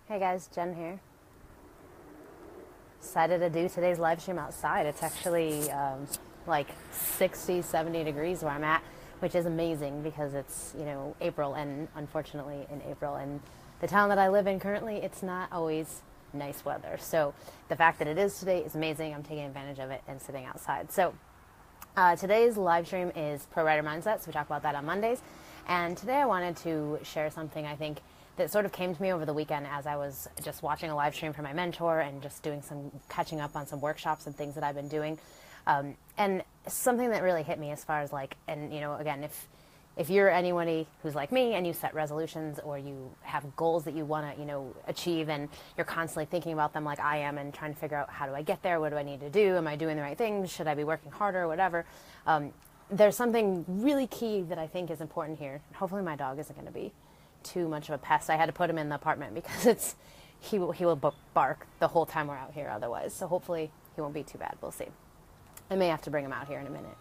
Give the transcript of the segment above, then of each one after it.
Hey guys, Jen here. Decided to do today's live stream outside. It's actually like 60, 70 degrees where I'm at, which is amazing because it's, April, and unfortunately in April and the town that I live in currently, it's not always nice weather. So the fact that it is today is amazing. I'm taking advantage of it and sitting outside. So today's live stream is Pro Writer Mindset, so we talk about that on Mondays. And today I wanted to share something I think that sort of came to me over the weekend as I was just watching a live stream from my mentor and just doing some catching up on some workshops and things that I've been doing. And something that really hit me as far as again, if you're anybody who's like me and you set resolutions or you have goals that you want to, achieve, and you're constantly thinking about them like I am and trying to figure out how do I get there? What do I need to do? Am I doing the right things? Should I be working harder or whatever? There's something really key that I think is important here. Hopefully my dog isn't going to be too much of a pest. I had to put him in the apartment because he will bark the whole time we're out here otherwise. So hopefully he won't be too bad. We'll see. I may have to bring him out here in a minute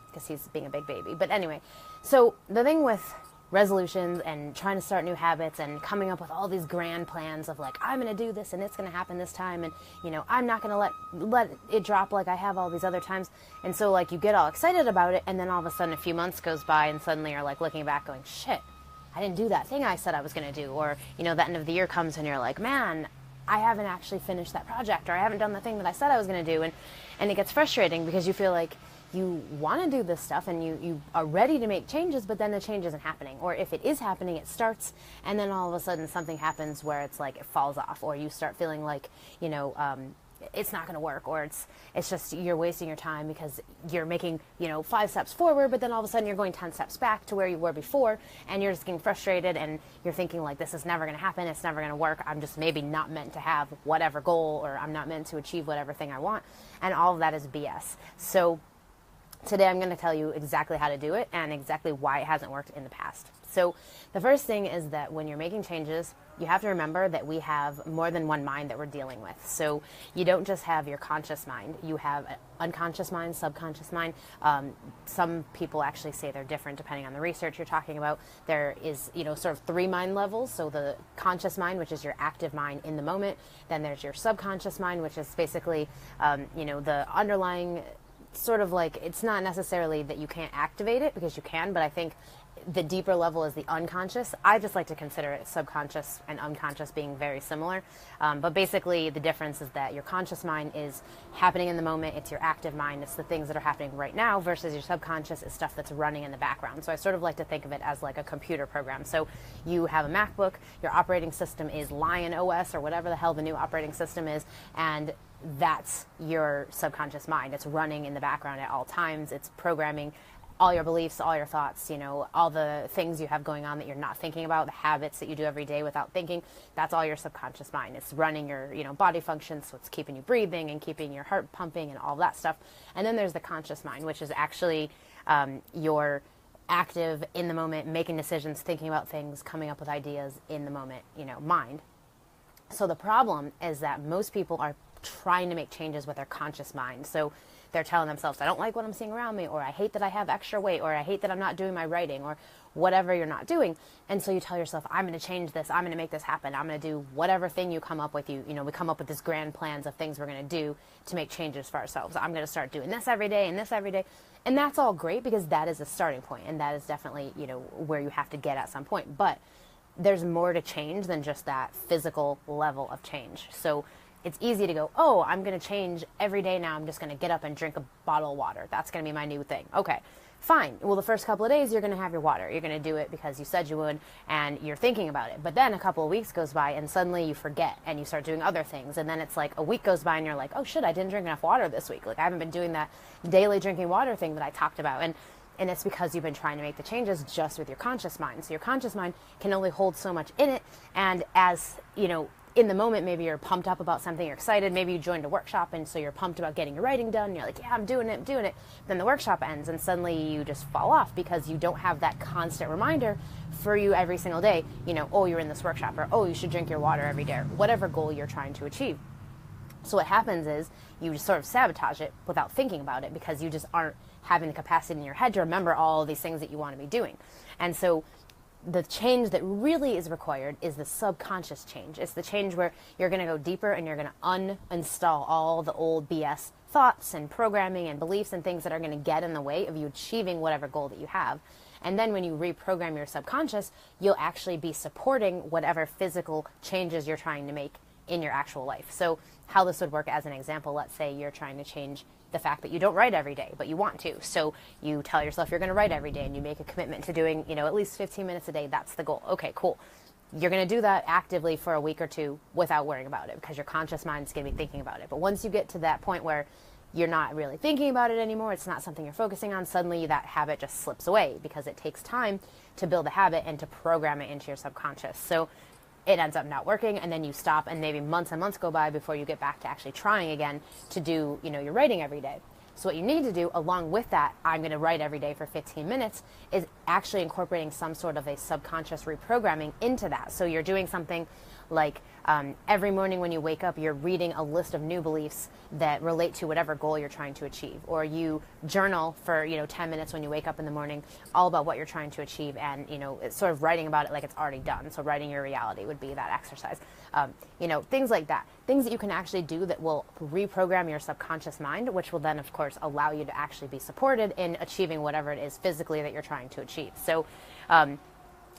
because he's being a big baby. But anyway, so the thing with resolutions and trying to start new habits and coming up with all these grand plans of like, I'm going to do this and it's going to happen this time, and I'm not going to let it drop like I have all these other times. And so like you get all excited about it, and then all of a sudden a few months goes by and suddenly you're like looking back going, shit, I didn't do that thing I said I was going to do. Or the end of the year comes and you're like, man, I haven't actually finished that project, or I haven't done the thing that I said I was going to do. And it gets frustrating because you feel like you want to do this stuff and you are ready to make changes, but then the change isn't happening. Or if it is happening, it starts, and then all of a sudden something happens where it's like it falls off, or you start feeling like, it's not going to work, or it's just you're wasting your time because you're making 5 steps forward, but then all of a sudden you're going 10 steps back to where you were before, and you're just getting frustrated, and you're thinking like, this is never going to happen, it's never going to work, I'm just maybe not meant to have whatever goal, or I'm not meant to achieve whatever thing I want, and all of that is BS. So today I'm going to tell you exactly how to do it and exactly why it hasn't worked in the past. So the first thing is that when you're making changes, you have to remember that we have more than one mind that we're dealing with. So you don't just have your conscious mind. You have an unconscious mind, subconscious mind. Some people actually say they're different depending on the research you're talking about. There is, sort of 3 mind levels. So the conscious mind, which is your active mind in the moment. Then there's your subconscious mind, which is basically, the underlying sort of like, it's not necessarily that you can't activate it, because you can, but I think the deeper level is the unconscious. I just like to consider it subconscious and unconscious being very similar. But basically the difference is that your conscious mind is happening in the moment. It's your active mind. It's the things that are happening right now, versus your subconscious is stuff that's running in the background. So I sort of like to think of it as like a computer program. So you have a MacBook, your operating system is Lion OS or whatever the hell the new operating system is, and that's your subconscious mind. It's running in the background at all times. It's programming all your beliefs, all your thoughts, all the things you have going on that you're not thinking about, the habits that you do every day without thinking. That's all your subconscious mind. It's running your, body functions, so it's keeping you breathing and keeping your heart pumping and all that stuff. And then there's the conscious mind, which is actually your active, in the moment, making decisions, thinking about things, coming up with ideas in the moment, mind. So the problem is that most people are trying to make changes with their conscious mind. So they're telling themselves, I don't like what I'm seeing around me, or I hate that I have extra weight, or I hate that I'm not doing my writing, or whatever you're not doing. And so you tell yourself, I'm going to change this, I'm going to make this happen, I'm going to do whatever thing you come up with. We come up with this grand plans of things we're going to do to make changes for ourselves. I'm going to start doing this every day and this every day. And that's all great, because that is a starting point, and that is definitely, where you have to get at some point. But there's more to change than just that physical level of change. So it's easy to go, oh, I'm going to change every day now. I'm just going to get up and drink a bottle of water. That's going to be my new thing. Okay, fine. Well, the first couple of days, you're going to have your water. You're going to do it because you said you would, and you're thinking about it. But then a couple of weeks goes by, and suddenly you forget, and you start doing other things. And then it's like a week goes by, and you're like, oh, shit, I didn't drink enough water this week. Like, I haven't been doing that daily drinking water thing that I talked about. And it's because you've been trying to make the changes just with your conscious mind. So your conscious mind can only hold so much in it. And as, in the moment, maybe you're pumped up about something, you're excited, maybe you joined a workshop, and so you're pumped about getting your writing done, and you're like, yeah, I'm doing it. Then the workshop ends, and suddenly you just fall off because you don't have that constant reminder for you every single day, oh, you're in this workshop, or oh, you should drink your water every day, or whatever goal you're trying to achieve. So what happens is you just sort of sabotage it without thinking about it, because you just aren't having the capacity in your head to remember all these things that you want to be doing. And so the change that really is required is the subconscious change. It's the change where you're going to go deeper and you're going to uninstall all the old BS thoughts and programming and beliefs and things that are going to get in the way of you achieving whatever goal that you have. And then when you reprogram your subconscious, you'll actually be supporting whatever physical changes you're trying to make in your actual life. So how this would work as an example, let's say you're trying to change the fact that you don't write every day, but you want to. So you tell yourself you're going to write every day and you make a commitment to doing, at least 15 minutes a day. That's the goal. Okay, cool. You're going to do that actively for a week or two without worrying about it because your conscious mind is going to be thinking about it. But once you get to that point where you're not really thinking about it anymore, it's not something you're focusing on, suddenly that habit just slips away because it takes time to build a habit and to program it into your subconscious. So it ends up not working, and then you stop, and maybe months and months go by before you get back to actually trying again to do, your writing every day. So what you need to do, along with that, I'm going to write every day for 15 minutes, is actually incorporating some sort of a subconscious reprogramming into that. So you're doing something like every morning when you wake up, you're reading a list of new beliefs that relate to whatever goal you're trying to achieve. Or you journal for, 10 minutes when you wake up in the morning, all about what you're trying to achieve, and, it's sort of writing about it like it's already done. So writing your reality would be that exercise. Things like that. Things that you can actually do that will reprogram your subconscious mind, which will then, of course, allow you to actually be supported in achieving whatever it is physically that you're trying to achieve.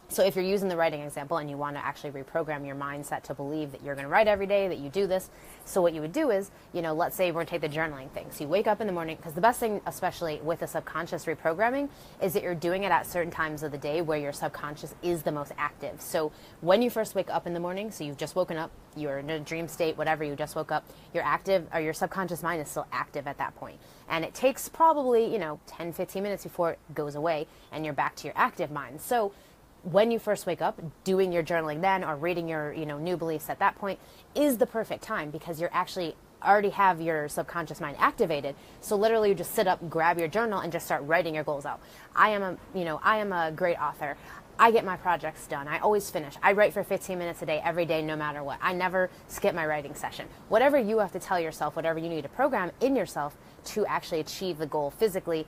So if you're using the writing example and you want to actually reprogram your mindset to believe that you're going to write every day, that you do this, so what you would do is, let's say we're going to take the journaling thing. So you wake up in the morning, because the best thing, especially with the subconscious reprogramming, is that you're doing it at certain times of the day where your subconscious is the most active. So when you first wake up in the morning, so you've just woken up, you're in a dream state, whatever, you just woke up, you're active, or your subconscious mind is still active at that point. And it takes probably, 10, 15 minutes before it goes away and you're back to your active mind. So when you first wake up, doing your journaling then or reading your new beliefs at that point is the perfect time, because you're actually already have your subconscious mind activated. So literally you just sit up, grab your journal, and just start writing your goals out. I am a great author. I get my projects done. I always finish. I write for 15 minutes a day, every day, no matter what. I never skip my writing session. Whatever you have to tell yourself, whatever you need to program in yourself to actually achieve the goal physically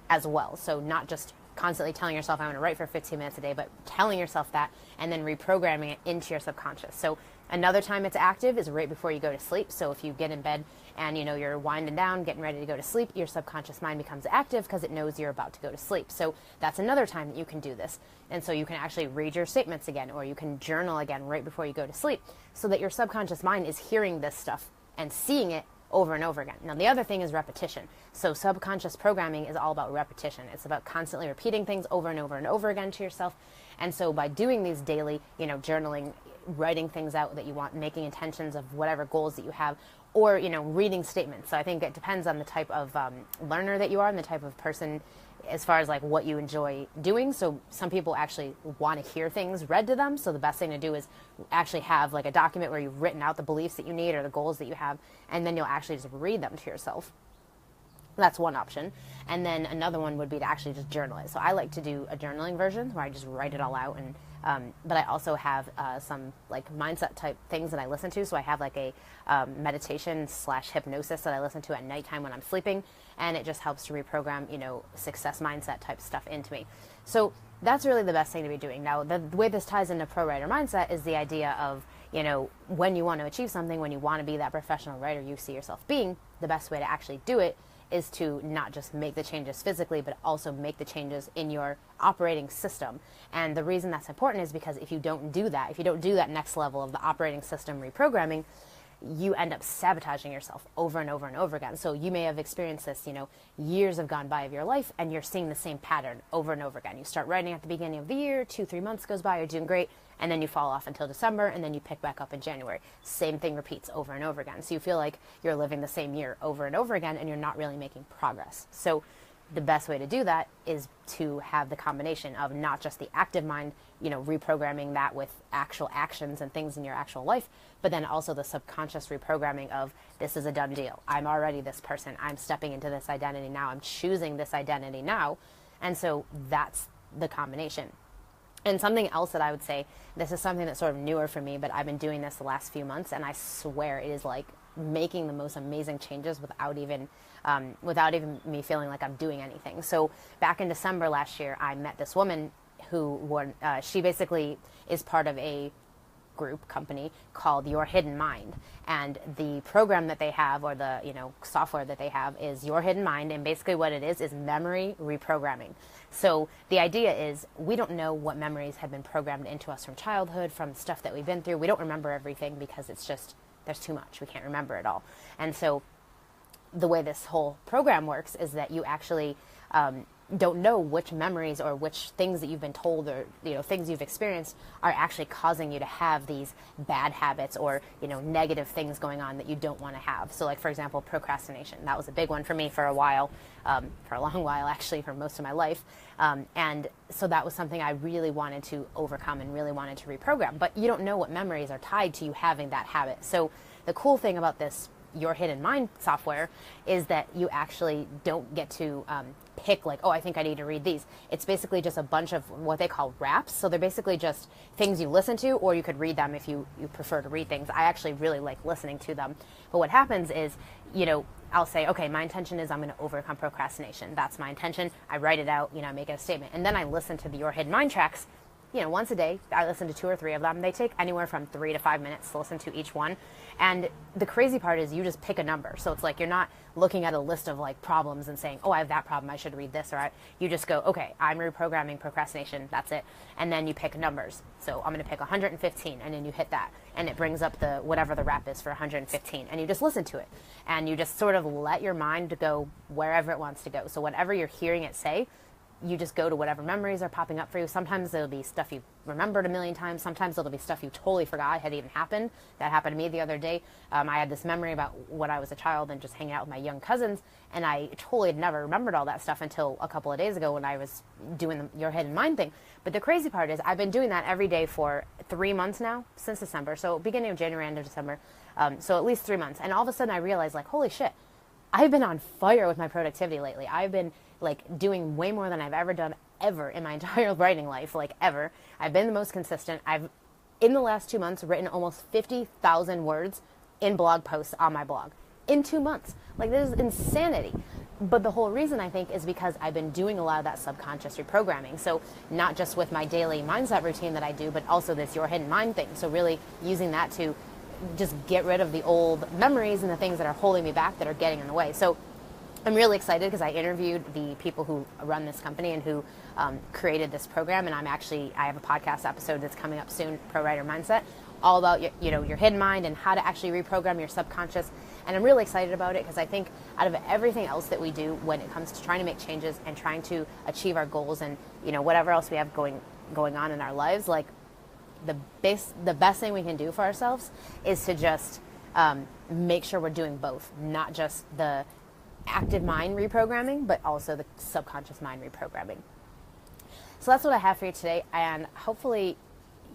as well. So not just constantly telling yourself I'm going to write for 15 minutes a day, but telling yourself that and then reprogramming it into your subconscious. So another time it's active is right before you go to sleep. So if you get in bed and you're winding down, getting ready to go to sleep, your subconscious mind becomes active because it knows you're about to go to sleep. So that's another time that you can do this. And so you can actually read your statements again, or you can journal again right before you go to sleep, so that your subconscious mind is hearing this stuff and seeing it over and over again. Now, the other thing is repetition. So subconscious programming is all about repetition. It's about constantly repeating things over and over and over again to yourself. And so by doing these daily, journaling, writing things out that you want, making intentions of whatever goals that you have, or, reading statements. So I think it depends on the type of learner that you are and the type of person as far as like what you enjoy doing. So some people actually want to hear things read to them. So the best thing to do is actually have like a document where you've written out the beliefs that you need or the goals that you have, and then you'll actually just read them to yourself. That's one option. And then another one would be to actually just journal it. So I like to do a journaling version where I just write it all out. And but I also have some like mindset type things that I listen to. So I have like a meditation / hypnosis that I listen to at nighttime when I'm sleeping. And it just helps to reprogram, success mindset type stuff into me. So that's really the best thing to be doing. Now, the way this ties into pro writer mindset is the idea of, when you want to achieve something, when you want to be that professional writer you see yourself being, the best way to actually do it is to not just make the changes physically, but also make the changes in your operating system. And the reason that's important is because if you don't do that next level of the operating system reprogramming, you end up sabotaging yourself over and over and over again. So you may have experienced this, years have gone by of your life and you're seeing the same pattern over and over again. You start writing at the beginning of the year, 2-3 months goes by, you're doing great, and then you fall off until December, and then you pick back up in January. Same thing repeats over and over again. So you feel like you're living the same year over and over again and you're not really making progress. So the best way to do that is to have the combination of not just the active mind, reprogramming that with actual actions and things in your actual life, but then also the subconscious reprogramming of this is a done deal. I'm already this person. I'm stepping into this identity now. I'm choosing this identity now. And so that's the combination. And something else that I would say, this is something that's sort of newer for me, but I've been doing this the last few months, and I swear it is like making the most amazing changes without even me feeling like I'm doing anything. So back in December last year, I met this woman she basically is part of a company called Your Hidden Mind, and the program that they have, or the software that they have, is Your Hidden Mind, and basically what it is memory reprogramming. So the idea is, we don't know what memories have been programmed into us from childhood, from stuff that we've been through. We don't remember everything because it's just, there's too much, we can't remember it all. And so the way this whole program works is that you actually don't know which memories or which things that you've been told, or things you've experienced, are actually causing you to have these bad habits or negative things going on that you don't want to have. So like, for example, procrastination. That was a big one for me for a while, for a long while actually, for most of my life. And so that was something I really wanted to overcome and really wanted to reprogram. But you don't know what memories are tied to you having that habit. So the cool thing about this Your Hidden Mind software is that you actually don't get to pick like, oh, I think I need to read these. It's basically just a bunch of what they call raps. So they're basically just things you listen to, or you could read them if you prefer to read things. I actually really like listening to them. But what happens is, I'll say, okay, my intention is I'm going to overcome procrastination. That's my intention. I write it out, make it a statement. And then I listen to the Your Hidden Mind tracks, once a day. I listen to 2 or 3 of them. They take anywhere from 3 to 5 minutes to listen to each one. And the crazy part is you just pick a number. So it's like, you're not looking at a list of like problems and saying, oh, I have that problem, I should read this. You just go, okay, I'm reprogramming procrastination. That's it. And then you pick numbers. So I'm going to pick 115, and then you hit that. And it brings up whatever the rap is for 115. And you just listen to it. And you just sort of let your mind go wherever it wants to go. So whatever you're hearing it say, you just go to whatever memories are popping up for you. Sometimes it'll be stuff you've remembered a million times. Sometimes it'll be stuff you totally forgot had even happened. That happened to me the other day. I had this memory about when I was a child and just hanging out with my young cousins, and I totally had never remembered all that stuff until a couple of days ago when I was doing the Your Hidden Mind thing. But the crazy part is I've been doing that every day for 3 months now, since December. So beginning of January, end of December. So at least 3 months. And all of a sudden I realized, like, holy shit, I've been on fire with my productivity lately. I've been like doing way more than I've ever done ever in my entire writing life, like ever. I've been the most consistent. I've, in the last 2 months, written almost 50,000 words in blog posts on my blog in 2 months. Like, this is insanity. But the whole reason, I think, is because I've been doing a lot of that subconscious reprogramming. So not just with my daily mindset routine that I do, but also this Your Hidden Mind thing. So really using that to just get rid of the old memories and the things that are holding me back, that are getting in the way. So I'm really excited because I interviewed the people who run this company and who created this program. And I have a podcast episode that's coming up soon, Pro Writer Mindset, all about your hidden mind and how to actually reprogram your subconscious. And I'm really excited about it because I think out of everything else that we do when it comes to trying to make changes and trying to achieve our goals and whatever else we have going on in our lives, like the best thing we can do for ourselves is to just make sure we're doing both, not just the active mind reprogramming, but also the subconscious mind reprogramming. So that's what I have for you today, and hopefully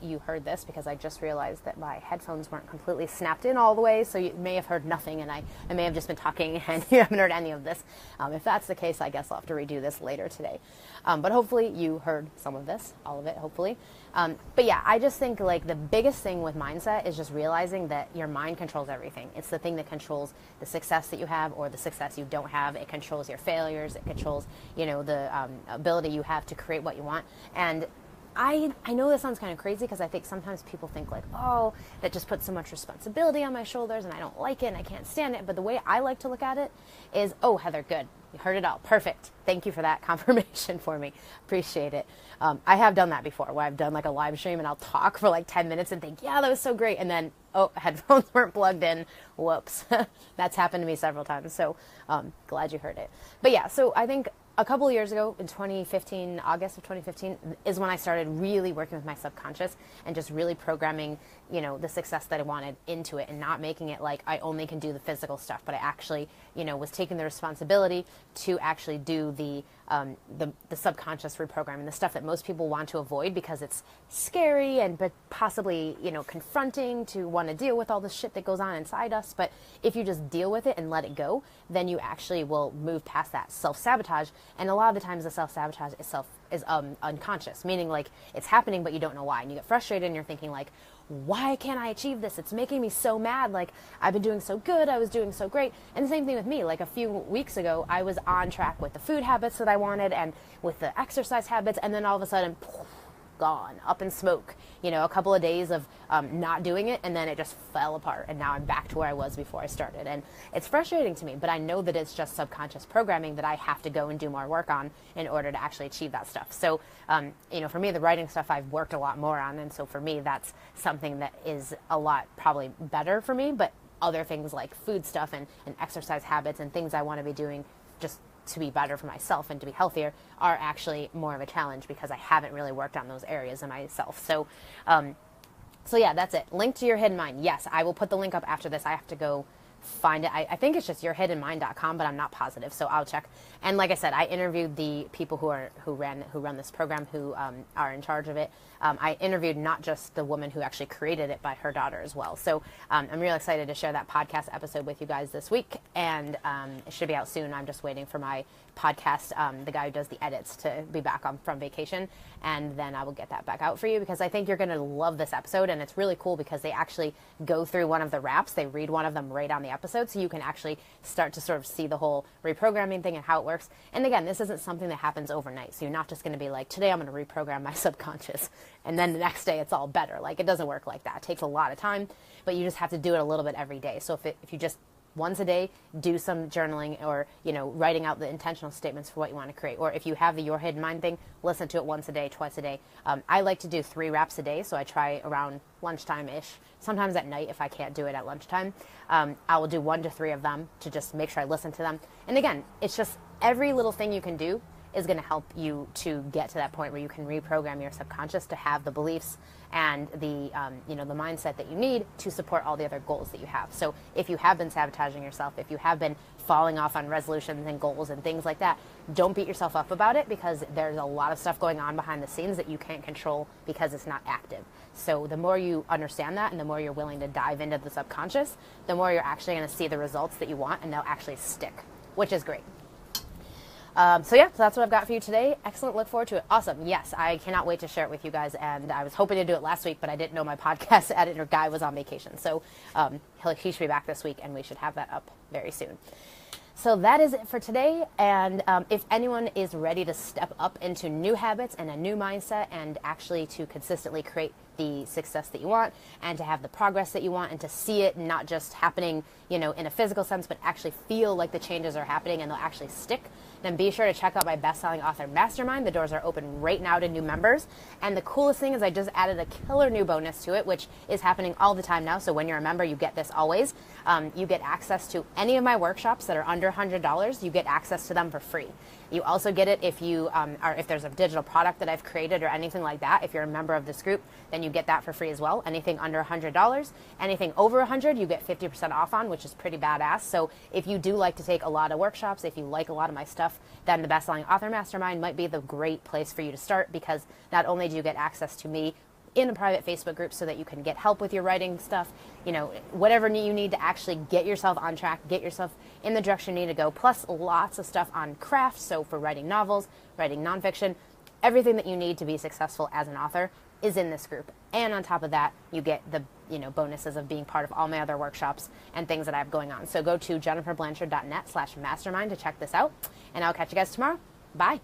you heard this, because I just realized that my headphones weren't completely snapped in all the way, so you may have heard nothing, and I may have just been talking and you haven't heard any of this. If that's the case, I guess I'll have to redo this later today. But hopefully you heard some of this, all of it, hopefully. But yeah, I just think like the biggest thing with mindset is just realizing that your mind controls everything. It's the thing that controls the success that you have or the success you don't have. It controls your failures. It controls, the ability you have to create what you want. And I know this sounds kind of crazy, because I think sometimes people think like, oh, that just puts so much responsibility on my shoulders and I don't like it and I can't stand it. But the way I like to look at it is, oh, Heather, good. You heard it all. Perfect. Thank you for that confirmation for me. Appreciate it. I have done that before, where I've done like a live stream and I'll talk for like 10 minutes and think, yeah, that was so great. And then, oh, headphones weren't plugged in. Whoops. That's happened to me several times. So glad you heard it. But yeah, so I think a couple of years ago, in 2015, August of 2015, is when I started really working with my subconscious and just really programming, the success that I wanted into it, and not making it like I only can do the physical stuff, but I actually, was taking the responsibility to actually do the subconscious reprogramming, the stuff that most people want to avoid because it's scary and but possibly, confronting to want to deal with all the shit that goes on inside us. But if you just deal with it and let it go, then you actually will move past that self-sabotage. And a lot of the times the self-sabotage is unconscious, meaning like it's happening but you don't know why, and you get frustrated and you're thinking like, why can't I achieve this? It's making me so mad. Like, I've been doing so good. I was doing so great. And the same thing with me. Like a few weeks ago, I was on track with the food habits that I wanted and with the exercise habits. And then all of a sudden, gone, up in smoke. You know, a couple of days of not doing it, and then it just fell apart, and now I'm back to where I was before I started. And it's frustrating to me, but I know that it's just subconscious programming that I have to go and do more work on in order to actually achieve that stuff. So, you know, for me, the writing stuff I've worked a lot more on, and so for me, that's something that is a lot probably better for me, but other things like food stuff and exercise habits and things I want to be doing just to be better for myself and to be healthier are actually more of a challenge because I haven't really worked on those areas in myself. So, so yeah, that's it. Link to Your Hidden Mind. Yes, I will put the link up after this. I have to go find it. I think it's just yourhiddenmind.com, but I'm not positive, so I'll check. And like I said, I interviewed the people who run this program, who are in charge of it. I interviewed not just the woman who actually created it, but her daughter as well. So I'm really excited to share that podcast episode with you guys this week, and it should be out soon. I'm just waiting for my podcast, the guy who does the edits, to be back from vacation, and then I will get that back out for you, because I think you're going to love this episode. And it's really cool because they actually go through one of the raps. They read one of them right on the episode, so you can actually start to sort of see the whole reprogramming thing and how it works. And again, this isn't something that happens overnight, so you're not just going to be like, today I'm going to reprogram my subconscious, and then the next day it's all better. Like, it doesn't work like that. It takes a lot of time, but you just have to do it a little bit every day. So if you just once a day do some journaling, or, you know, writing out the intentional statements for what you want to create, or if you have the Your Hidden Mind thing, listen to it once a day, twice a day. I like to do 3 raps a day, so I try around lunchtime-ish, sometimes at night if I can't do it at lunchtime. I will do 1 to 3 of them to just make sure I listen to them. And again, it's just every little thing you can do is going to help you to get to that point where you can reprogram your subconscious to have the beliefs and the you know, the mindset that you need to support all the other goals that you have. So if you have been sabotaging yourself, if you have been falling off on resolutions and goals and things like that, don't beat yourself up about it, because there's a lot of stuff going on behind the scenes that you can't control because it's not active. So the more you understand that, and the more you're willing to dive into the subconscious, the more you're actually going to see the results that you want, and they'll actually stick, which is great. So yeah, so that's what I've got for you today. Excellent. Look forward to it. Awesome. Yes, I cannot wait to share it with you guys. And I was hoping to do it last week, but I didn't know my podcast editor guy was on vacation. So he should be back this week, and we should have that up very soon. So that is it for today. And if anyone is ready to step up into new habits and a new mindset, and actually to consistently create the success that you want, and to have the progress that you want, and to see it not just happening, you know, in a physical sense, but actually feel like the changes are happening and they'll actually stick, then be sure to check out my Best-Selling Author Mastermind. The doors are open right now to new members. And the coolest thing is I just added a killer new bonus to it, which is happening all the time now. So when you're a member, you get this always. You get access to any of my workshops that are under $100. You get access to them for free. You also get it if you if there's a digital product that I've created or anything like that. If you're a member of this group, then you get that for free as well. Anything under $100, anything over $100, you get 50% off on, which is pretty badass. So if you do like to take a lot of workshops, if you like a lot of my stuff, then the Best-Selling Author Mastermind might be the great place for you to start, because not only do you get access to me in a private Facebook group so that you can get help with your writing stuff, you know, whatever you need to actually get yourself on track, get yourself in the direction you need to go, plus lots of stuff on craft. So for writing novels, writing nonfiction, everything that you need to be successful as an author is in this group. And on top of that, you get the, you know, bonuses of being part of all my other workshops and things that I have going on. So go to jenniferblanchard.net/mastermind to check this out, and I'll catch you guys tomorrow. Bye.